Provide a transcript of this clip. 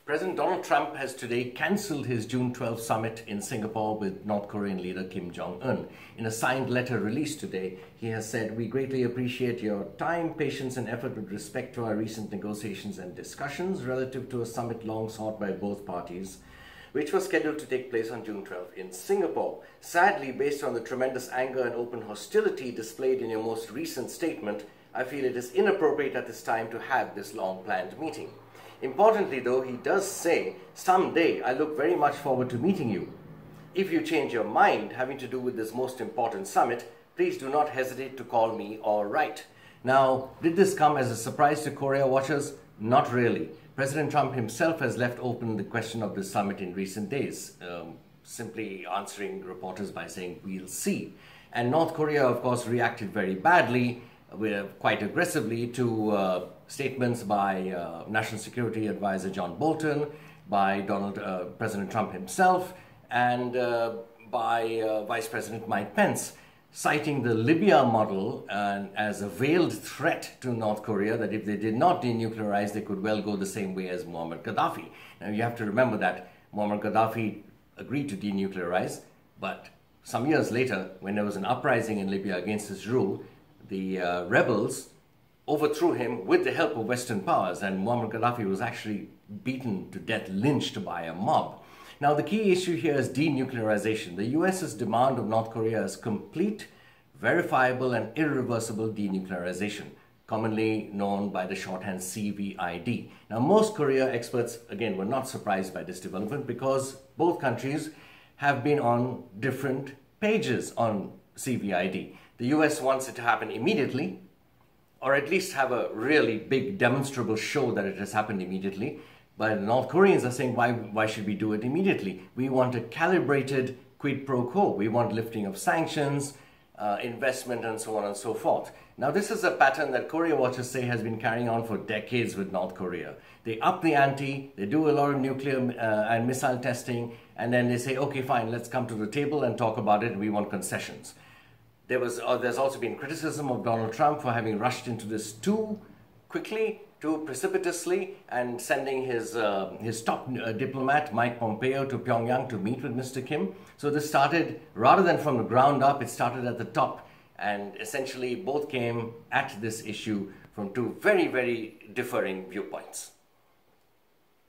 President Donald Trump has today cancelled his June 12th summit in Singapore with North Korean leader Kim Jong-un. In a signed letter released today, he has said, "We greatly appreciate your time, patience and effort with respect to our recent negotiations and discussions relative to a summit long sought by both parties, which was scheduled to take place on June 12th in Singapore. Sadly, based on the tremendous anger and open hostility displayed in your most recent statement, I feel it is inappropriate at this time to have this long-planned meeting. Importantly, though, he does say, someday I look very much forward to meeting you. If you change your mind having to do with this most important summit, please do not hesitate to call me or write." Now, did this come as a surprise to Korea watchers? Not really. President Trump himself has left open the question of this summit in recent days, simply answering reporters by saying, "We'll see." And North Korea, of course, reacted very badly, quite aggressively, to statements by National Security Advisor John Bolton, by President Trump himself, and by Vice President Mike Pence, citing the Libya model as a veiled threat to North Korea, that if they did not denuclearize, they could well go the same way as Muammar Gaddafi. Now, you have to remember that Muammar Gaddafi agreed to denuclearize, but some years later, when there was an uprising in Libya against his rule, the rebels overthrew him with the help of Western powers, and Muammar Gaddafi was actually beaten to death, lynched by a mob. Now, the key issue here is denuclearization. The US's demand of North Korea is complete, verifiable, and irreversible denuclearization, commonly known by the shorthand CVID. Now, most Korea experts, again, were not surprised by this development because both countries have been on different pages on CVID. The US wants it to happen immediately, or at least have a really big demonstrable show that it has happened immediately. But the North Koreans are saying, why should we do it immediately? We want a calibrated quid pro quo. We want lifting of sanctions, investment, and so on and so forth. Now, this is a pattern that Korea watchers say has been carrying on for decades with North Korea. They up the ante, they do a lot of nuclear and missile testing, and then they say, okay, fine, let's come to the table and talk about it. We want concessions. There's also been criticism of Donald Trump for having rushed into this too quickly, too precipitously, and sending his top diplomat, Mike Pompeo, to Pyongyang to meet with Mr. Kim. So this started, rather than from the ground up, it started at the top. And essentially, both came at this issue from two very, very differing viewpoints.